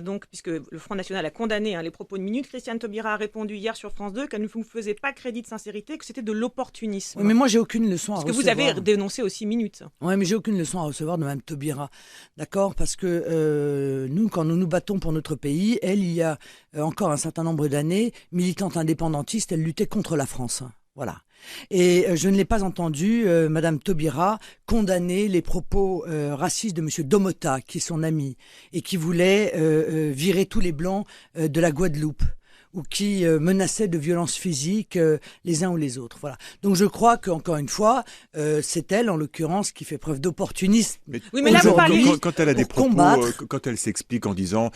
Donc, puisque le Front National a condamné les propos de Minute, Christiane Taubira a répondu hier sur France 2 qu'elle ne vous faisait pas crédit de sincérité, que c'était de l'opportunisme. Oui, mais moi, j'ai aucune leçon à Parce que recevoir. vous avez dénoncé aussi Minute. Oui, mais j'ai aucune leçon à recevoir de Mme Taubira. D'accord? Parce que nous, quand nous nous battons pour notre pays, elle, il y a encore un certain nombre d'années, militante indépendantiste, elle luttait contre la France. Voilà. Et je ne l'ai pas entendu, Madame Taubira, condamner les propos racistes de Monsieur Domota, qui est son ami, et qui voulait virer tous les Blancs de la Guadeloupe, ou qui menaçaient de violences physiques les uns ou les autres. Voilà. Donc je crois qu'encore une fois, c'est elle, en l'occurrence, qui fait preuve d'opportunisme. Oui, mais là, vous parlez... Quand elle a des propos, quand elle s'explique en disant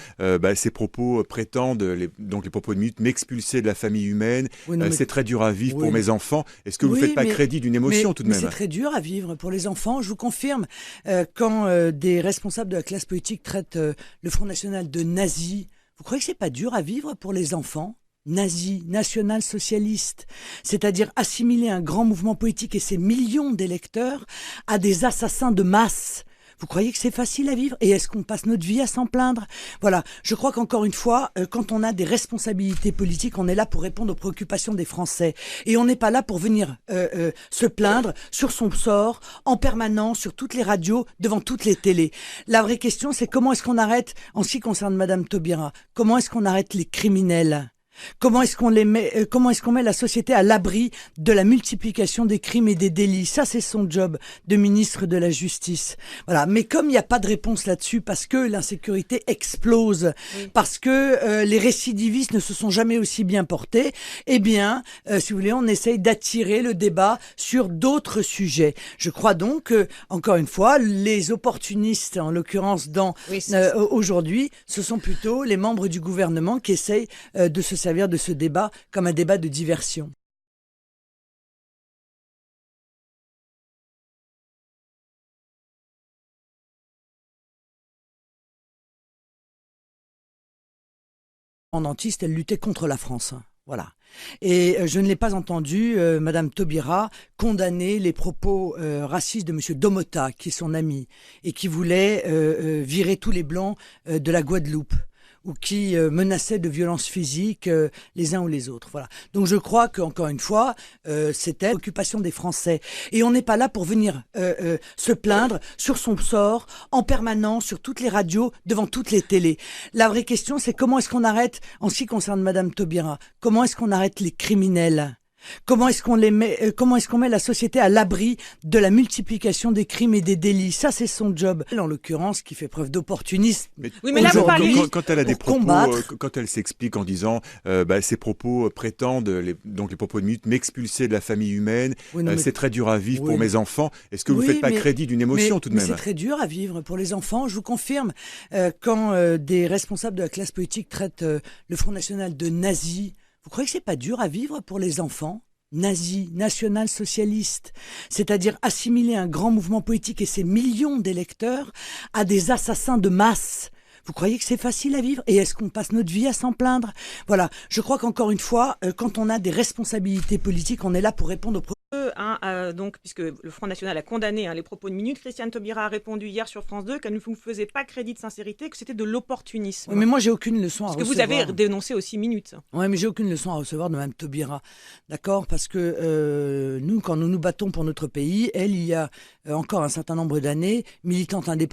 ces propos prétendent, donc les propos de Minute, m'expulser de la famille humaine, Oui, non, mais... c'est très dur à vivre pour Oui. mes enfants. Est-ce que vous ne faites pas crédit d'une émotion tout de même? C'est très dur à vivre pour les enfants. Je vous confirme, quand des responsables de la classe politique traitent le Front National de nazi, vous croyez que c'est pas dur à vivre pour les enfants? Nazi, national-socialiste, c'est-à-dire assimiler un grand mouvement politique et ses millions d'électeurs à des assassins de masse. Vous croyez que c'est facile à vivre? Et est-ce qu'on passe notre vie à s'en plaindre? Voilà, je crois qu'encore une fois, quand on a des responsabilités politiques, on est là pour répondre aux préoccupations des Français. Et on n'est pas là pour venir se plaindre sur son sort, en permanence, sur toutes les radios, devant toutes les télés. La vraie question, c'est comment est-ce qu'on arrête, en ce qui concerne Madame Taubira, comment est-ce qu'on arrête les criminels? Comment est-ce qu'on met la société à l'abri de la multiplication des crimes et des délits? Ça, c'est son job de ministre de la Justice. Voilà. Mais comme il n'y a pas de réponse là-dessus, parce que l'insécurité explose, parce que les récidivistes ne se sont jamais aussi bien portés, eh bien, si vous voulez, on essaye d'attirer le débat sur d'autres sujets. Je crois donc que, encore une fois, les opportunistes, en l'occurrence aujourd'hui, ce sont plutôt les membres du gouvernement qui essayent de se servir de ce débat comme un débat de diversion. Indépendantiste, elle luttait contre la France. Voilà. Et je ne l'ai pas entendu, Madame Taubira, condamner les propos racistes de Monsieur Domota, qui est son ami, et qui voulait virer tous les Blancs de la Guadeloupe, ou qui menaçaient de violences physiques les uns ou les autres. Voilà. Donc je crois qu'encore une fois, c'était l'occupation des Français. Et on n'est pas là pour venir se plaindre sur son sort, en permanence, sur toutes les radios, devant toutes les télés. La vraie question, c'est comment est-ce qu'on arrête, en ce qui concerne Madame Taubira, comment est-ce qu'on arrête les criminels? Comment est-ce qu'on met la société à l'abri de la multiplication des crimes et des délits? Ça, c'est son job. Elle, en l'occurrence, qui fait preuve d'opportunisme. Oui, mais là, vous parlez... Quand elle a des propos, quand elle s'explique en disant ces propos prétendent, donc les propos de Minute, m'expulser de la famille humaine, c'est très dur à vivre pour mes enfants. Est-ce que vous ne faites pas crédit d'une émotion tout de même? C'est très dur à vivre pour les enfants. Je vous confirme, quand des responsables de la classe politique traitent le Front National de nazi, vous croyez que c'est pas dur à vivre pour les enfants? Nazi, national-socialiste, c'est-à-dire assimiler un grand mouvement politique et ses millions d'électeurs à des assassins de masse. Vous croyez que c'est facile à vivre? Et est-ce qu'on passe notre vie à s'en plaindre? Voilà, je crois qu'encore une fois, quand on a des responsabilités politiques, on est là pour répondre aux donc, puisque le Front National a condamné les propos de Minute, Christiane Taubira a répondu hier sur France 2 qu'elle ne vous faisait pas crédit de sincérité, que c'était de l'opportunisme. Oui, mais moi, j'ai aucune leçon à recevoir. Parce que vous avez dénoncé aussi Minute. Oui, mais j'ai aucune leçon à recevoir de Mme Taubira. D'accord? Parce que nous, quand nous nous battons pour notre pays, elle, il y a encore un certain nombre d'années, militante indépendante.